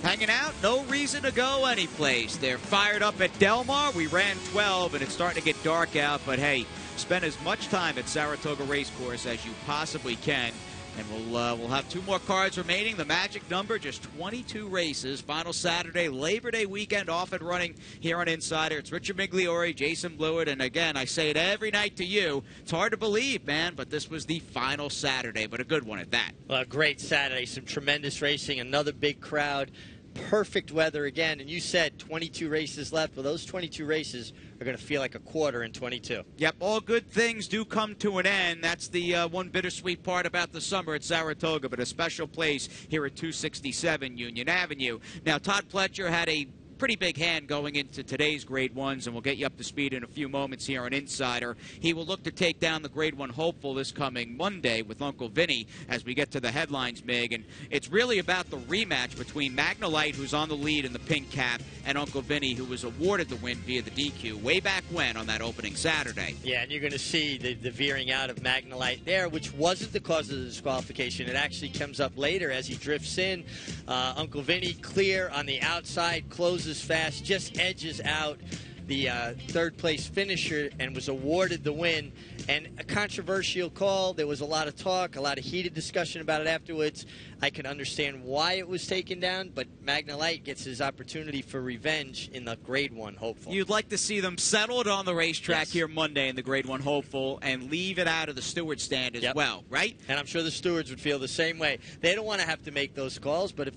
hanging out, no reason to go anyplace. They're fired up at Del Mar. We ran 12, and it's starting to get dark out. But, hey, spend as much time at Saratoga Racecourse as you possibly can. And we'll have 2 more cards remaining. The magic number, just 22 races. Final Saturday, Labor Day weekend, off and running here on Insider. It's Richard Migliore, Jason Blewitt, and again, I say it every night to you. It's hard to believe, man, but this was the final Saturday, but a good one at that. Well, a great Saturday, some tremendous racing, another big crowd, perfect weather again, and you said 22 races left. Well, those 22 races are going to feel like a quarter in 22. Yep, all good things do come to an end. That's the one bittersweet part about the summer at Saratoga, but a special place here at 267 Union Avenue. Now, Todd Pletcher had a pretty big hand going into today's Grade 1s, and we'll get you up to speed in a few moments here on Insider. He will look to take down the Grade 1 hopeful this coming Monday with Uncle Vinny as we get to the headlines, Mig. And it's really about the rematch between Magnolite, who's on the lead in the pink cap, and Uncle Vinny, who was awarded the win via the DQ way back when on that opening Saturday. Yeah, and you're going to see the veering out of Magnolite there, which wasn't the cause of the disqualification. It actually comes up later as he drifts in. Uncle Vinny clear on the outside, closes fast, just edges out the third-place finisher and was awarded the win. And a controversial call. There was a lot of talk, a lot of heated discussion about it afterwards. I can understand why it was taken down, but Magnolite gets his opportunity for revenge in the Grade 1 hopeful. You'd like to see them settled on the racetrack here Monday in the Grade 1 hopeful and leave it out of the Stewards stand as well, right? And I'm sure the Stewards would feel the same way. They don't want to have to make those calls, but if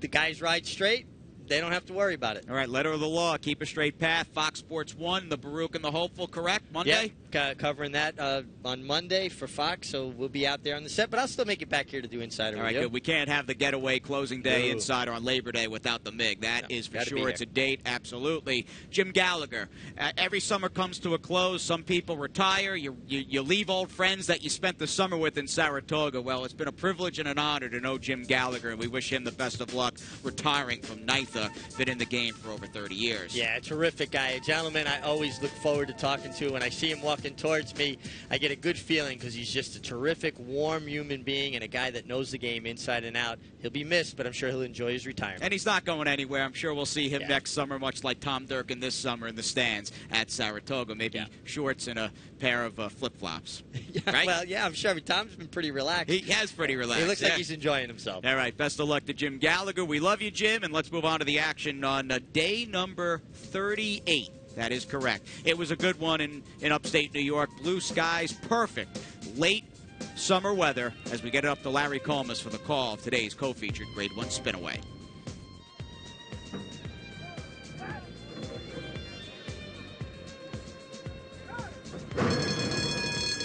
the guys ride straight, they don't have to worry about it. All right, letter of the law, keep a straight path. Fox Sports 1, the Baruch and the hopeful, correct? Monday? Yeah, covering that on Monday for Fox, so we'll be out there on the set. But I'll still make it back here to do Insider. All right, good. We can't have the getaway closing day Insider on Labor Day without the MIG. That is for sure. It's a date, absolutely. Jim Gallagher, every summer comes to a close. Some people retire. You leave old friends that you spent the summer with in Saratoga. Well, it's been a privilege and an honor to know Jim Gallagher, and we wish him the best of luck retiring from NYTHA. Been in the game for over 30 years. Yeah, a terrific guy. A gentleman I always look forward to talking to. When I see him walking towards me, I get a good feeling because he's just a terrific, warm human being and a guy that knows the game inside and out. He'll be missed, but I'm sure he'll enjoy his retirement. And he's not going anywhere. I'm sure we'll see him next summer, much like Tom Durkin this summer in the stands at Saratoga. Maybe shorts and a pair of flip-flops. Right? Well, yeah, I'm sure. Tom's been pretty relaxed. He has pretty relaxed. He looks like he's enjoying himself. All right, best of luck to Jim Gallagher. We love you, Jim, and let's move on to the action on day number 38. That is correct. It was a good one in upstate New York. Blue skies, perfect. Late summer weather as we get it up to Larry Colmas for the call of today's co-featured Grade 1 Spinaway.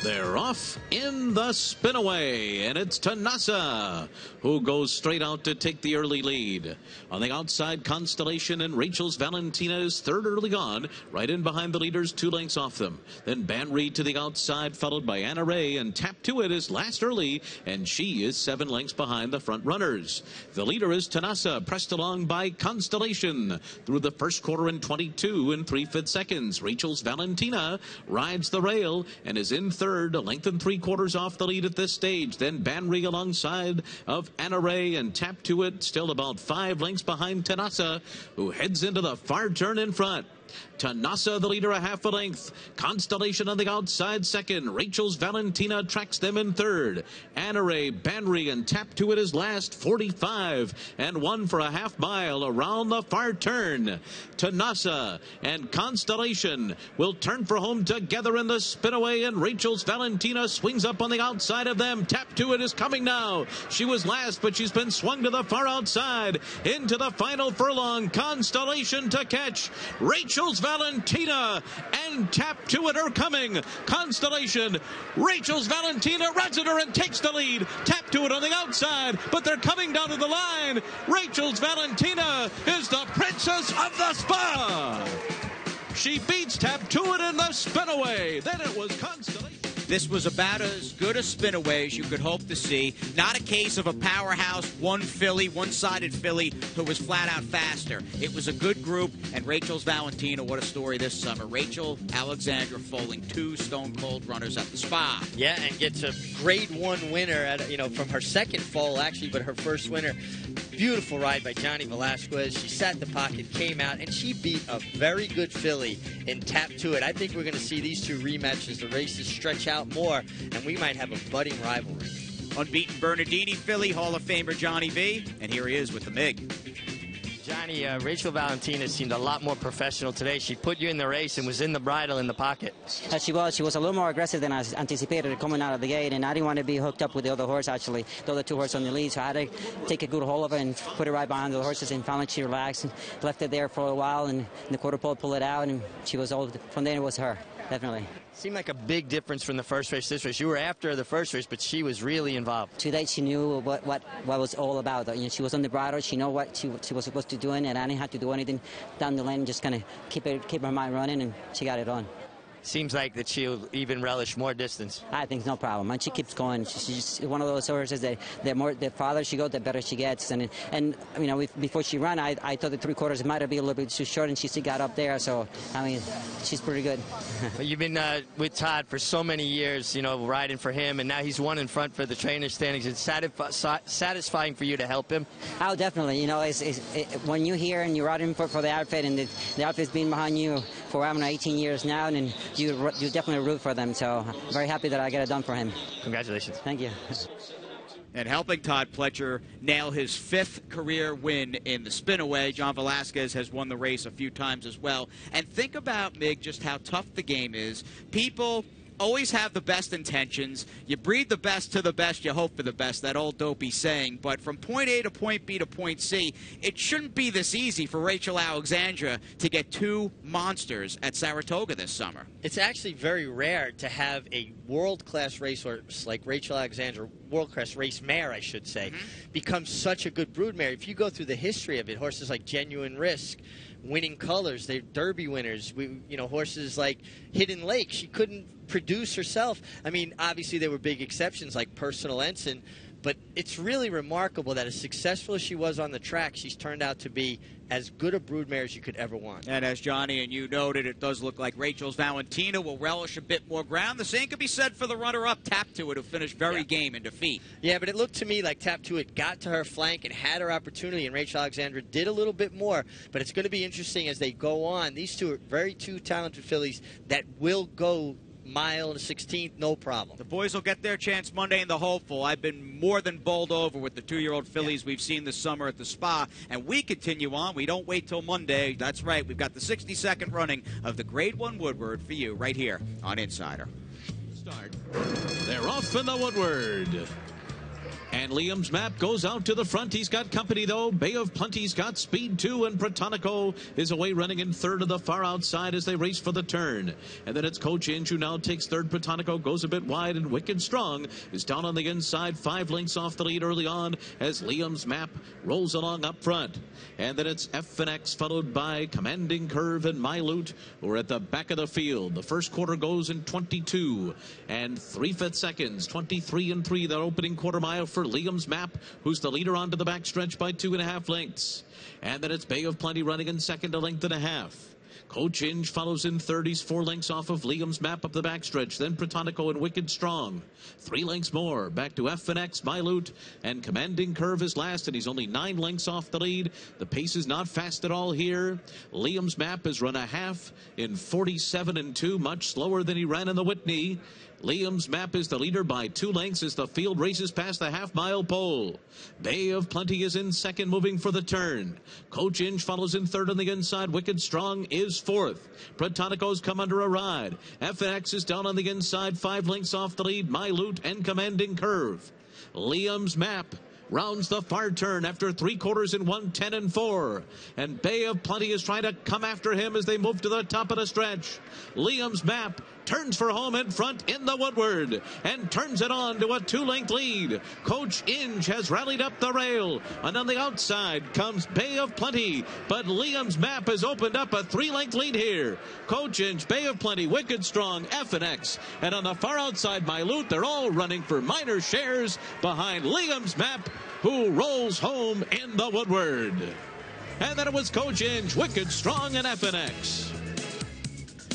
They're off in the Spinaway, and it's Tanasa who goes straight out to take the early lead. On the outside, Constellation and Rachel's Valentina is third early on, right in behind the leaders, 2 lengths off them. Then Banry to the outside, followed by Anna Ray, and Tap to It is last early, and she is 7 lengths behind the front runners. The leader is Tanasa, pressed along by Constellation through the first quarter in 22 and 3/5 seconds. Rachel's Valentina rides the rail and is in third, a length and 3/4 off the lead at this stage. Then Banry alongside of Anna Ray, and Tap to It still about 5 lengths behind Tanasa, who heads into the far turn in front. Tanasa, the leader, a half a length. Constellation on the outside second. Rachel's Valentina tracks them in third. Anna Ray, Banry, and Tap to It is last, 45 and 1 for a half mile around the far turn. Tanasa and Constellation will turn for home together in the Spinaway, and Rachel's Valentina swings up on the outside of them. Tap to It is coming now. She was last, but she's been swung to the far outside into the final furlong. Constellation to catch. Rachel's Valentina and Tap to It are coming. Constellation, Rachel's Valentina runs at her and takes the lead. Tap to It on the outside, but they're coming down to the line. Rachel's Valentina is the princess of the Spa. She beats Tap to It in the Spinaway. Then it was Constellation. This was about as good a Spinaway as you could hope to see. Not a case of a powerhouse, one-sided filly who was flat out faster. It was a good group, and Rachel's Valentina, what a story this summer. Rachel Alexandra foaling 2 stone-cold runners at the Spa. Yeah, and gets a Grade 1 winner at, from her second foal, actually, but her first winner. Beautiful ride by Johnny Velasquez. She sat in the pocket, came out, and she beat a very good filly in Tap To It. I think we're going to see these two rematches. The races stretch out more, and we might have a budding rivalry. Unbeaten Bernardini filly, Hall of Famer Johnny V, and here he is with the Mig. Johnny, Rachel Valentina seemed a lot more professional today. She put you in the race and was in the bridle in the pocket. As she was a little more aggressive than I anticipated coming out of the gate, and I didn't want to be hooked up with the other horse, actually, the other two horses on the lead, so I had to take a good hold of her and put it right behind the horses, and finally she relaxed and left it there for a while, and the quarter pole pulled it out, and she was all, from there it was her, definitely. Seemed like a big difference from the first race to this race. You were after the first race, but she was really involved. Today she knew what was all about. You know, she was on the bridle. She knew what she was supposed to do, and I didn't have to do anything down the lane. Just kind of keep her mind running, and she got it on. Seems like that she'll even relish more distance. I think no problem, and she keeps going. She's just one of those horses that the farther she goes, the better she gets. And you know, before she ran, I thought the 3/4 might have been a little bit too short, and she still got up there. So I mean, she's pretty good. You've been with Todd for so many years, you know, riding for him, and now he's one in front for the trainer standings. It's satisfying for you to help him. Oh, definitely. You know, when you're here and you're riding for the outfit, and the outfit's been behind you for 18 years now, and you definitely root for them. So I'm very happy that I got it done for him. Congratulations. Thank you. And helping Todd Pletcher nail his 5th career win in the Spinaway. John Velasquez has won the race a few times as well. And think about, Mig, just how tough the game is. People always have the best intentions. You breed the best to the best, you hope for the best, that old dopey saying. But from point A to point B to point C, it shouldn't be this easy for Rachel Alexandra to get 2 monsters at Saratoga this summer. It's actually very rare to have a world-class racehorse like Rachel Alexandra, world-class race mare, I should say, become such a good broodmare. If you go through the history of it, horses like Genuine Risk, Winning Colors, they're Derby winners. Horses like Hidden Lake, she couldn't produce herself. I mean, obviously there were big exceptions like Personal Ensign, but it's really remarkable that as successful as she was on the track, she's turned out to be as good a broodmare as you could ever want. And as Johnny and you noted, it does look like Rachel's Valentina will relish a bit more ground. The same could be said for the runner-up, Tap To It, who finished very game in defeat. Yeah, but it looked to me like Tap To It got to her flank and had her opportunity, and Rachel Alexandra did a little bit more. But it's going to be interesting as they go on. These two are two talented fillies that will go mile and 16th, no problem. The boys will get their chance Monday in the hopeful. I've been more than bowled over with the 2-year-old fillies we've seen this summer at the Spa, and we continue on. We don't wait till Monday. That's right. We've got the 62nd running of the Grade 1 Woodward for you right here on Insider. Start. They're off in the Woodward. And Liam's Map goes out to the front. He's got company, though. Bay of Plenty's got speed, too. And Protonico is away running in third to the far outside as they race for the turn. And then it's Coach Inge who now takes third. Protonico goes a bit wide, and Wicked Strong is down on the inside, 5 lengths off the lead early on as Liam's Map rolls along up front. And then it's F&X followed by Commanding Curve and My Loot, who are at the back of the field. The first quarter goes in 22 and 3/5 seconds. 23 and 3, that opening quarter mile for Liam's Map, who's the leader onto the backstretch by 2.5 lengths. And then it's Bay of Plenty running in second, 1.5 lengths. Coach Inge follows in third. He's 4 lengths off of Liam's Map up the backstretch. Then Protonico and Wicked Strong. 3 lengths more. Back to F&X, My Loot, and Commanding Curve is last, and he's only 9 lengths off the lead. The pace is not fast at all here. Liam's Map has run a half in 47 and 2, much slower than he ran in the Whitney. Liam's Map is the leader by 2 lengths as the field races past the half-mile pole. Bay of Plenty is in second, moving for the turn. Coach Inge follows in third on the inside. Wicked Strong is fourth. Protonico's come under a ride. FX is down on the inside, 5 lengths off the lead. My Loot and Commanding Curve. Liam's Map rounds the far turn after 3 quarters in 1:10 and 4. And Bay of Plenty is trying to come after him as they move to the top of the stretch. Liam's Map turns for home in front in the Woodward and turns it on to a 2-length lead. Coach Inge has rallied up the rail, and on the outside comes Bay of Plenty, but Liam's Map has opened up a 3-length lead here. Coach Inge, Bay of Plenty, Wicked Strong, F&X, and on the far outside, My Loot. They're all running for minor shares behind Liam's Map, who rolls home in the Woodward. And then it was Coach Inge, Wicked Strong, and F&X.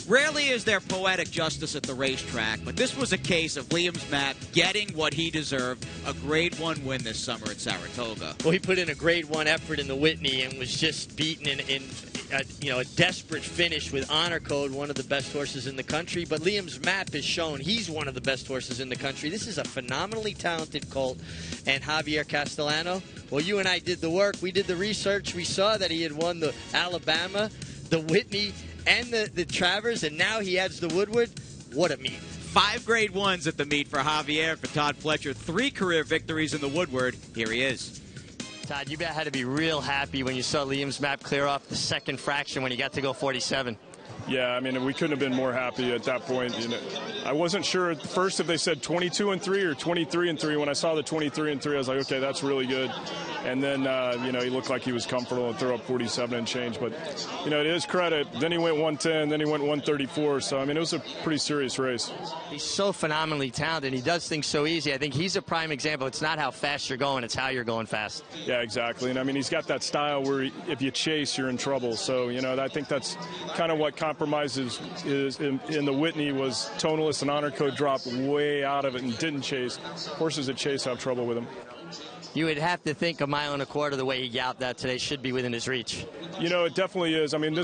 Rarely is there poetic justice at the racetrack, but this was a case of Liam's Map getting what he deserved, a Grade 1 win this summer at Saratoga. Well, he put in a Grade 1 effort in the Whitney and was just beaten in a desperate finish with Honor Code, one of the best horses in the country. But Liam's Map has shown he's one of the best horses in the country. This is a phenomenally talented colt. And Javier Castellano, well, you and I did the work. We did the research. We saw that he had won the Alabama, the Whitney, and the Travers, and now he adds the Woodward. What a meet. 5 Grade 1s at the meet for Javier, for Todd Pletcher. 3 career victories in the Woodward. Here he is. Todd, you had to be real happy when you saw Liam's Map clear off the second fraction when he got to go 47. Yeah, I mean, we couldn't have been more happy at that point. You know, I wasn't sure at first if they said 22-3 or 23-3. When I saw the 23-3, I was like, okay, that's really good. And then, you know, he looked like he was comfortable and threw up 47 and change. But, you know, to his credit, then he went 110, then he went 134. So, I mean, it was a pretty serious race. He's so phenomenally talented. He does things so easy. I think he's a prime example. It's not how fast you're going, it's how you're going fast. Yeah, exactly. And, I mean, he's got that style where if you chase, you're in trouble. So, you know, I think that's kind of what compromises is in the Whitney was Tonalist and Honor Code dropped way out of it and didn't chase. Horses that chase have trouble with him. You would have to think 1.25 miles the way he galloped that today should be within his reach. You know, it definitely is. I mean,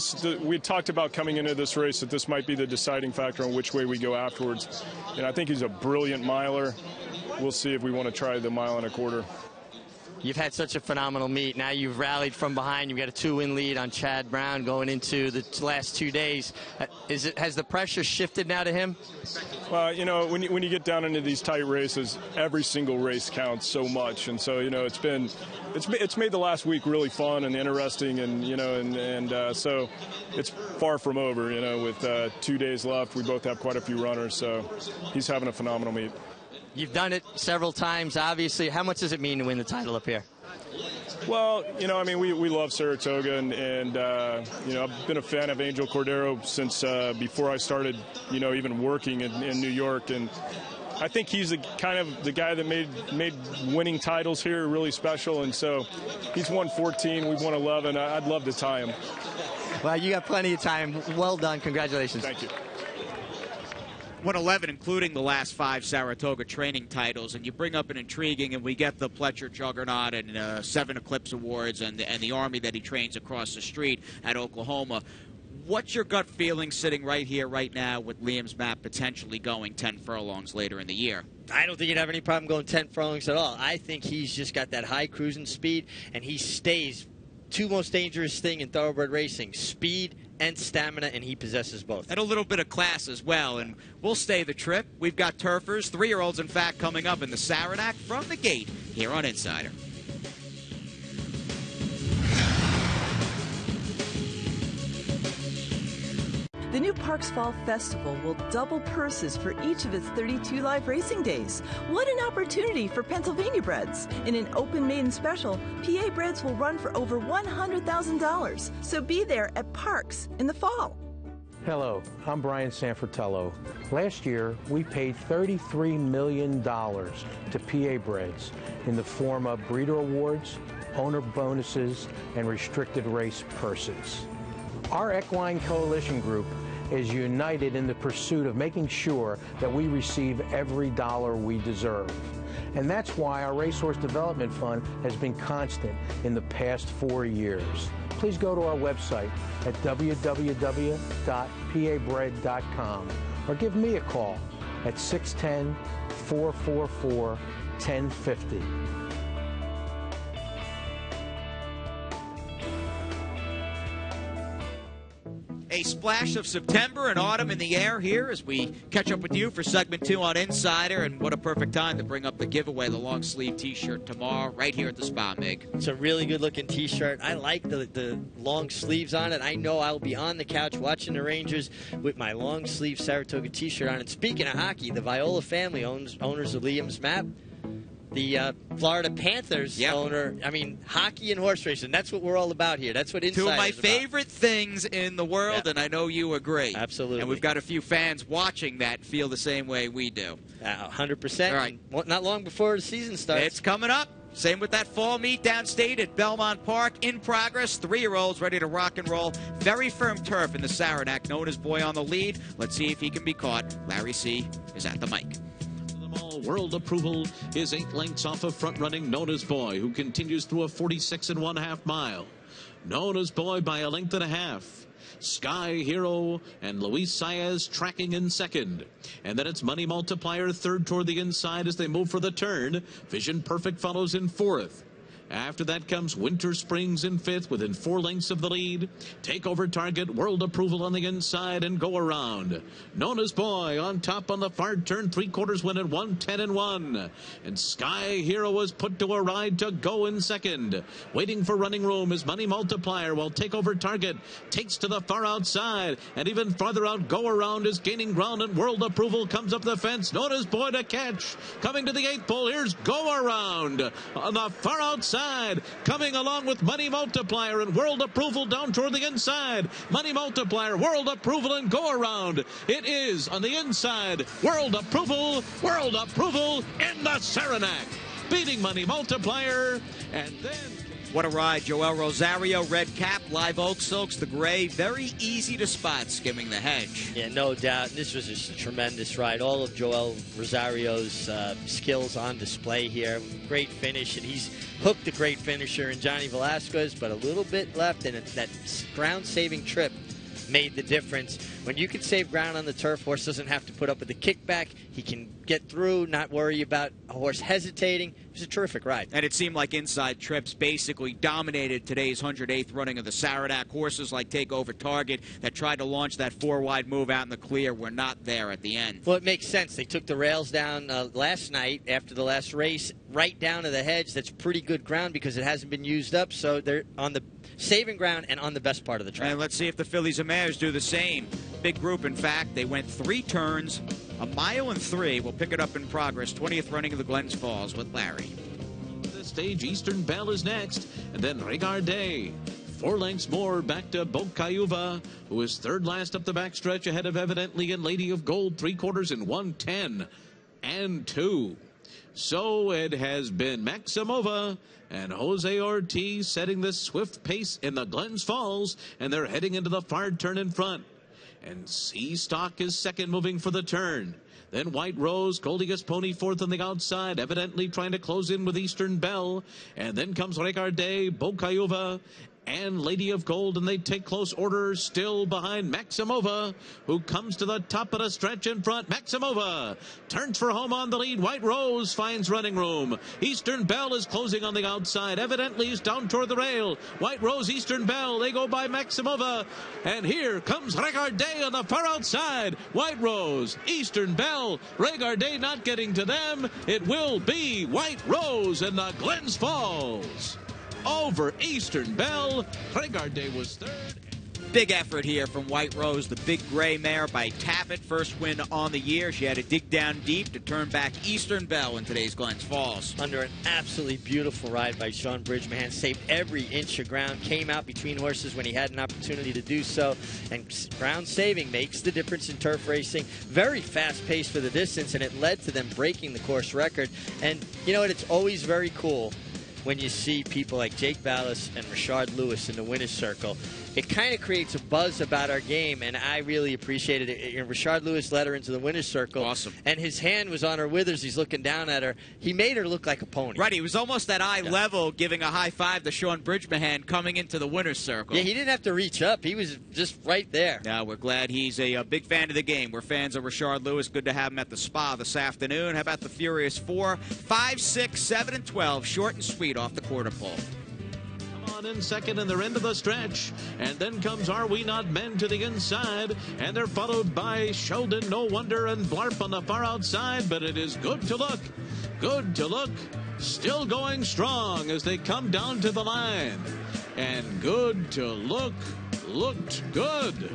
we talked about coming into this race that this might be the deciding factor on which way we go afterwards. And I think he's a brilliant miler. We'll see if we want to try the 1.25 miles. You've had such a phenomenal meet. Now you've rallied from behind. You've got a 2-win lead on Chad Brown going into the last 2 days. Has the pressure shifted now to him? Well, you know, when you get down into these tight races, every single race counts so much, and so you know it's made the last week really fun and interesting, and you know, and so it's far from over. You know, with 2 days left, we both have quite a few runners, so he's having a phenomenal meet. You've done it several times, obviously. How much does it mean to win the title up here? Well, you know, I mean, we love Saratoga, and you know, I've been a fan of Angel Cordero since before I started, you know, even working in New York, and I think he's the guy that made winning titles here really special, and so he's won 14, we've won 11. I'd love to tie him. Well, you got plenty of time. Well done. Congratulations. Thank you. Won 11, including the last 5 Saratoga training titles, and you bring up an intriguing, and we get the Pletcher juggernaut and 7 Eclipse Awards and the Army that he trains across the street at Oklahoma. What's your gut feeling sitting right here, right now, with Liam's Map potentially going 10 furlongs later in the year? I don't think he'd have any problem going 10 furlongs at all. I think he's just got that high cruising speed, and he stays. 2 most dangerous thing in thoroughbred racing, speed and stamina, and he possesses both. And a little bit of class as well, and we'll stay the trip. We've got turfers, 3-year-olds in fact, coming up in the Saranac from the gate here on Insider. The new Parks Fall Festival will double purses for each of its 32 live racing days. What an opportunity for Pennsylvania breds. In an open maiden special, PA breds will run for over $100,000. So be there at Parks in the fall. Hello, I'm Brian Sanfratello. Last year, we paid $33 million to PA breds in the form of breeder awards, owner bonuses, and restricted race purses. Our Equine Coalition Group is united in the pursuit of making sure that we receive every dollar we deserve. And that's why our Racehorse Development Fund has been constant in the past 4 years. Please go to our website at www.pabred.com or give me a call at 610-444-1050. A splash of September and autumn in the air here as we catch up with you for segment 2 on Insider, and what a perfect time to bring up the giveaway, the long sleeve t-shirt tomorrow right here at the Spa Mig. It's a really good looking t-shirt. I like the long sleeves on it. I know I'll be on the couch watching the Rangers with my long sleeve Saratoga t-shirt on. And speaking of hockey, the Viola family owners of Liam's Map, the Florida Panthers owner. I mean, hockey and horse racing, that's what we're all about here. That's what Insider is about. 2 of my favorite things in the world, and I know you agree. Absolutely. And we've got a few fans watching that feel the same way we do. 100%. All right. Not long before the season starts. It's coming up. Same with that fall meet downstate at Belmont Park. In progress, 3-year-olds ready to rock and roll. Very firm turf in the Saranac. Nona's Boy on the lead. Let's see if he can be caught. Larry C. is at the mic. World Approval is 8 lengths off of front-running Nona's Boy, who continues through a 46 1/2 mile. Nona's Boy by a length and a half. Sky Hero and Luis Saez tracking in second. And then it's Money Multiplier third toward the inside as they move for the turn. Vision Perfect follows in fourth. After that comes Winter Springs in fifth within 4 lengths of the lead. Takeover Target, World Approval on the inside, and Go Around. Nona's Boy on top on the far turn, 3/4 win at 1:10-1. And Sky Hero was put to a ride to go in second. Waiting for running room is Money Multiplier, while Takeover Target takes to the far outside. And even farther out, Go Around is gaining ground, and World Approval comes up the fence. Nona's Boy to catch. Coming to the 8th pole, here's Go Around on the far outside. Coming along with Money Multiplier and World Approval down toward the inside. Money Multiplier, World Approval, and Go Around. It is on the inside. World Approval in the Saranac. Beating Money Multiplier. And then... What a ride. Joel Rosario, red cap, live oak silks, the gray. Very easy to spot, skimming the hedge. Yeah, no doubt. This was just a tremendous ride. All of Joel Rosario's skills on display here. Great finish, and he's hooked a great finisher in Johnny Velasquez, but a little bit left, and that ground-saving trip made the difference. When you can save ground on the turf, horse doesn't have to put up with the kickback. He can get through, not worry about a horse hesitating. It was a terrific ride. And it seemed like inside trips basically dominated today's 108th running of the Saranac. Horses like Takeover Target that tried to launch that 4-wide move out in the clear were not there at the end. Well, it makes sense. They took the rails down last night after the last race, right down to the hedge. That's pretty good ground because it hasn't been used up, so they're on the saving ground and on the best part of the track. And let's see if the fillies and mares do the same. Big group, in fact. They went 3 turns, 1 mile and 3. We'll pick it up in progress. 20th running of the Glens Falls with Larry. This stage, Eastern Belle is next, and then Regarde. 4 lengths more back to Bocayuva, who is third last up the backstretch ahead of Evidently and Lady of Gold, 3/4 in 1:10-2. So it has been Maximova and Jose Ortiz setting this swift pace in the Glens Falls, and they're heading into the far turn in front. And Sea Stock is second, moving for the turn. Then White Rose, Goldiest Pony fourth on the outside, Evidently trying to close in with Eastern Belle. And then comes Regarde, Bocayuva, and Lady of Gold, and they take close order still behind Maximova, who comes to the top of the stretch in front. Maximova turns for home on the lead. White Rose finds running room. Eastern Belle is closing on the outside. Evidently is down toward the rail. White Rose, Eastern Belle, they go by Maximova. And here comes Regarde on the far outside. White Rose, Eastern Belle, Regarde not getting to them. It will be White Rose in the Glens Falls. Over Eastern Belle. Regarde was third. Big effort here from White Rose, the big gray mare by Tappet. First win on the year. She had to dig down deep to turn back Eastern Belle in today's Glens Falls. Under an absolutely beautiful ride by Sean Bridgman. Saved every inch of ground. Came out between horses when he had an opportunity to do so. And ground saving makes the difference in turf racing. Very fast pace for the distance, and it led to them breaking the course record. And you know what? It's always very cool when you see people like Jake Ballas and Rashard Lewis in the winner's circle. It kind of creates a buzz about our game, and I really appreciated it. Rashard Lewis led her into the winner's circle. Awesome. And his hand was on her withers. He's looking down at her. He made her look like a pony. Right, he was almost at eye level, giving a high five to Sean Bridgman coming into the winner's circle. Yeah, he didn't have to reach up. He was just right there. Yeah, we're glad he's a big fan of the game. We're fans of Rashard Lewis. Good to have him at the spa this afternoon. How about the Furious 4, 5, 6, 7, and 12, short and sweet off the quarter pole. In second, and they're into the stretch, and then comes Are We Not Men to the inside, and they're followed by Sheldon, No Wonder, and Blarp on the far outside. But it is Good to Look, still going strong as they come down to the line. And Good to Look looked good.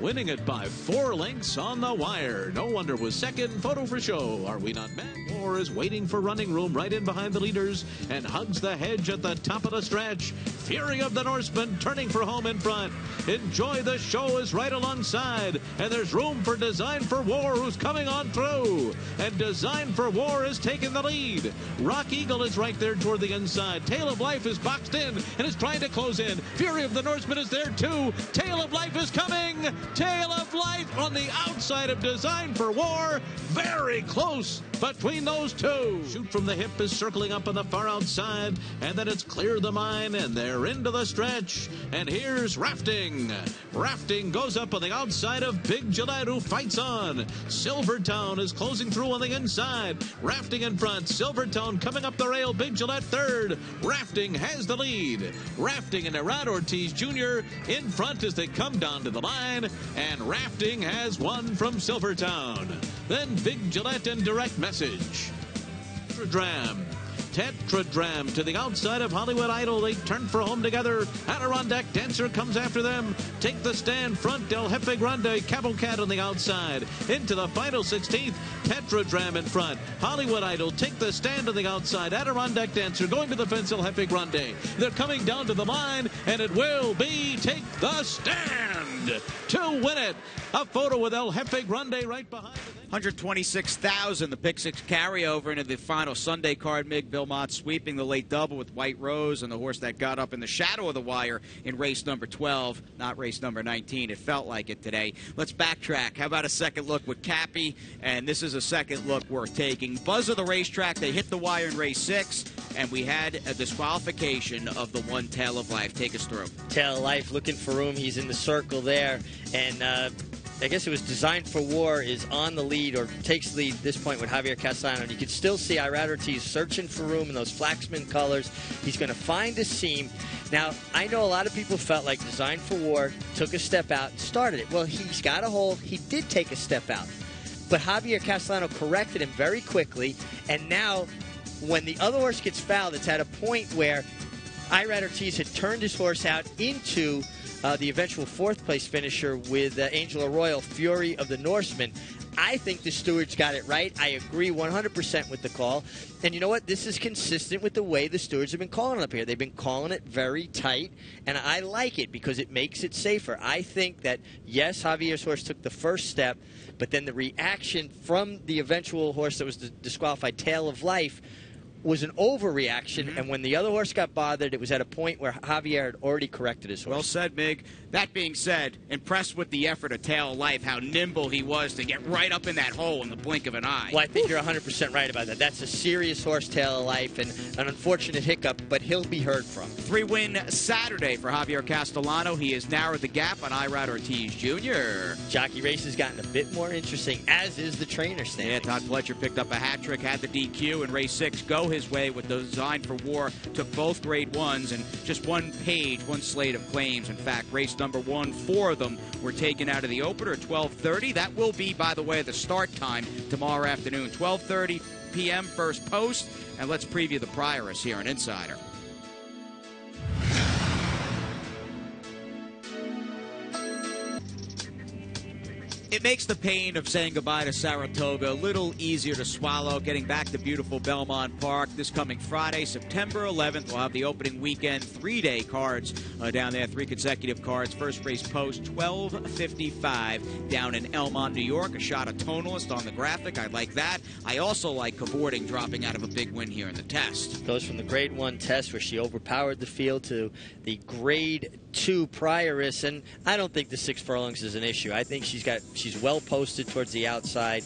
winning it by 4 lengths on the wire. No Wonder was second. Photo for show. Are We Not Men? Moore is waiting for running room right in behind the leaders and hugs the hedge at the top of the stretch. Fury of the Norseman turning for home in front. Enjoy the Show is right alongside, and there's room for Design for War, who's coming on through. And Design for War is taking the lead. Rock Eagle is right there toward the inside. Tale of Life is boxed in and is trying to close in. Fury of the Norseman is there too. Tale of Life is coming. Tale of Life on the outside of Design for War. Very close between those two. Shoot from the Hip is circling up on the far outside, and then it's Clear the Mine, and they're into the stretch. And here's Rafting. Rafting goes up on the outside of Big Gillette, who fights on. Silvertown is closing through on the inside. Rafting in front. Silvertown coming up the rail. Big Gillette third. Rafting has the lead. Rafting and Arad Ortiz Jr. in front as they come down to the line, and Rafting has won from Silvertown. Then Big Gillette and Direct Message. Tetradram to the outside of Hollywood Idol. They turn for home together. Adirondack Dancer comes after them. Take the stand front. Del Jefe Grande, Cavalcade on the outside. Into the final 16th. Tetradram in front. Hollywood Idol take the stand on the outside. Adirondack Dancer going to the fence. Del Jefe Grande. They're coming down to the line, and it will be Take the Stand to win it. A photo with El Jefe Grande right behind it. 126,000, the pick six carryover into the final Sunday card. Mig Bilmont sweeping the late double with White Rose and the horse that got up in the shadow of the wire in race number 12, not race number 19. It felt like it today. Let's backtrack. How about a second look with Cappy? And this is a second look worth taking. Buzz of the racetrack. They hit the wire in race 6, and we had a disqualification of the one Tale of Life. Take us through. Tale of Life looking for room. He's in the circle there, and I guess it was Design for War is on the lead, or takes lead at this point with Javier Castellano. And you can still see Irad Ortiz searching for room in those Flaxman colors. He's going to find a seam. Now, I know a lot of people felt like Design for War took a step out and started it. Well, he's got a hole. He did take a step out. But Javier Castellano corrected him very quickly. And now, when the other horse gets fouled, it's at a point where Irad Ortiz had turned his horse out into the eventual fourth-place finisher with Angel Arroyo, Fury of the Norseman. I think the stewards got it right. I agree 100% with the call. And you know what? This is consistent with the way the stewards have been calling it up here. They've been calling it very tight, and I like it because it makes it safer. I think that, yes, Javier's horse took the first step, but then the reaction from the eventual horse that was disqualified, Tale of Life, was an overreaction, and when the other horse got bothered, it was at a point where Javier had already corrected his horse. Well said, Mig. That being said, impressed with the effort of Tale of Life, how nimble he was to get right up in that hole in the blink of an eye. Well, I think you're 100% right about that. That's a serious horse, Tale of Life, and an unfortunate hiccup, but he'll be heard from. 3-win Saturday for Javier Castellano. He has narrowed the gap on Irad Ortiz Jr. Jockey race has gotten a bit more interesting, as is the trainer standings. Yeah, Todd Fletcher picked up a hat trick, had the DQ in race 6 go his way with Design for War. Took both grade 1s and just one page, one slate of claims. In fact, race number 1, 4 of them were taken out of the opener at 12:30. That will be, by the way, the start time tomorrow afternoon. 12:30 p.m. first post. And let's preview the Prioress here on Insider. It makes the pain of saying goodbye to Saratoga a little easier to swallow, getting back to beautiful Belmont Park this coming Friday, September 11th. We'll have the opening weekend, 3-day cards down there, 3 consecutive cards. First race post, 12:55 down in Elmont, New York. A shot of tonalist on the graphic. I like that. I also like Cavorting dropping out of a big win here in the test. Goes from the grade 1 test where she overpowered the field to the grade 2 Prioress, and I don't think the 6 furlongs is an issue. I think she's well posted towards the outside.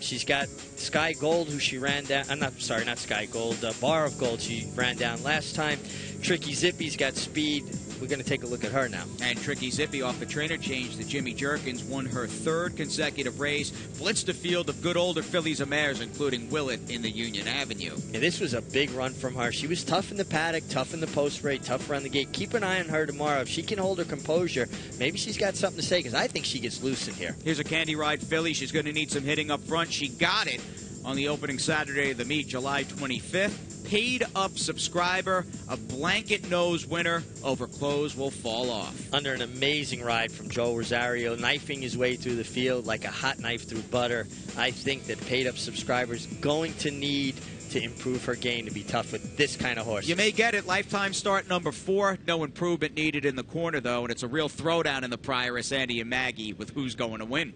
She's got Sky Gold, who she ran down. I'm not Sky Gold. Bar of Gold she ran down last time. Tricky Zippy's got speed. We're going to take a look at her now. And Tricky Zippy off the trainer change to Jimmy Jerkins, won her 3rd consecutive race, blitzed a field of good older fillies and mares, including Blewitt in the Union Avenue. Yeah, this was a big run from her. She was tough in the paddock, tough in the post race, tough around the gate. Keep an eye on her tomorrow. If she can hold her composure, maybe she's got something to say, because I think she gets loose in here. Here's a Candy Ride filly. She's going to need some hitting up front. She got it on the opening Saturday of the meet, July 25th. paid-up subscriber, a blanket nose winner over clothes will fall off. Under an amazing ride from Joe Rosario, knifing his way through the field like a hot knife through butter. I think that paid-up subscribers going to need to improve her game to be tough with this kind of horse. You may get it. Lifetime start number 4. No improvement needed in the corner, though, and it's a real throwdown in the Prioress, Andy and Maggie, with who's going to win.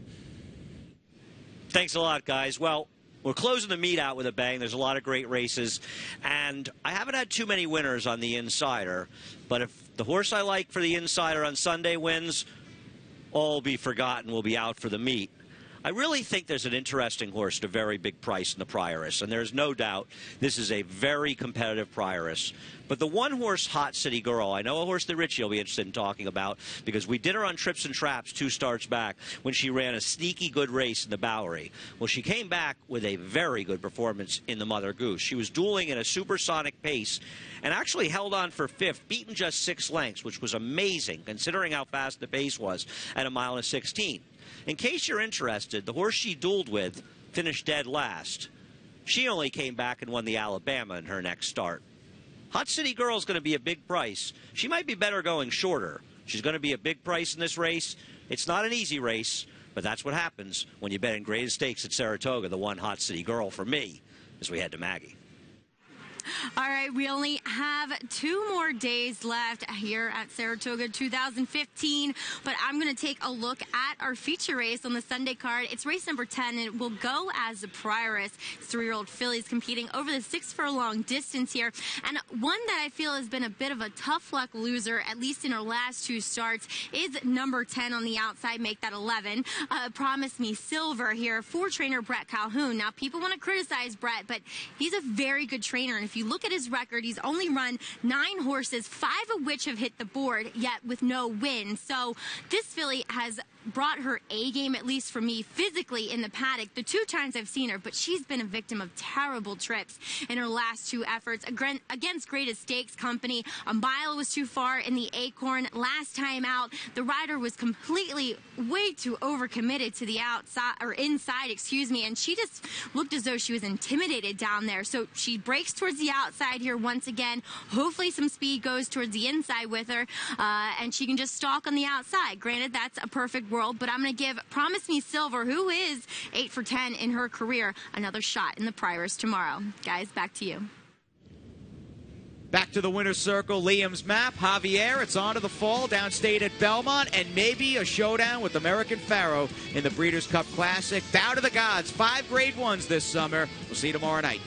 Thanks a lot, guys. Well, we're closing the meet out with a bang. There's a lot of great races, and I haven't had too many winners on the Insider, but if the horse I like for the Insider on Sunday wins, all will be forgotten. We'll be out for the meet. I really think there's an interesting horse at a very big price in the Prioress, and there's no doubt this is a very competitive Prioress. But the one-horse Hot City Girl, I know a horse that Richie will be interested in talking about because we did her on Trips and Traps 2 starts back when she ran a sneaky good race in the Bowery. Well, she came back with a very good performance in the Mother Goose. She was dueling at a supersonic pace and actually held on for 5th, beaten just 6 lengths, which was amazing considering how fast the pace was at 1.16 miles. In case you're interested, the horse she dueled with finished dead last. She only came back and won the Alabama in her next start. Hot City Girl is going to be a big price. She might be better going shorter. She's going to be a big price in this race. It's not an easy race, but that's what happens when you bet in Greatest Stakes at Saratoga, the one Hot City Girl for me, as we head to Maggie. All right, we only have 2 more days left here at Saratoga 2015, but I'm going to take a look at our feature race on the Sunday card. It's race number 10, and it will go as the Prioress. 3-year-old fillies competing over the 6 furlong distance here, and one that I feel has been a bit of a tough luck loser, at least in her last 2 starts, is number 10 on the outside, make that 11. Promise Me Silver here for trainer Brett Calhoun. Now, people want to criticize Brett, but he's a very good trainer, and if you look at his record, he's only run 9 horses, 5 of which have hit the board, yet with no win. So this filly has brought her A game, at least for me, physically in the paddock the 2 times I've seen her, but she's been a victim of terrible trips in her last 2 efforts against Greatest Stakes Company. A mile was too far in the Acorn. Last time out, the rider was completely way too overcommitted to the outside, or inside, excuse me, and she just looked as though she was intimidated down there. So she breaks towards the outside here once again. Hopefully some speed goes towards the inside with her, and she can just stalk on the outside. Granted, that's a perfect world, but I'm going to give Promise Me Silver, who is 8 for 10 in her career, another shot in the Prioress tomorrow. Guys, back to you. Back to the winner's circle, Liam's map. Javier, it's on to the fall, downstate at Belmont, and maybe a showdown with American Pharaoh in the Breeders' Cup Classic. Down to the gods, 5 grade 1s this summer. We'll see you tomorrow night.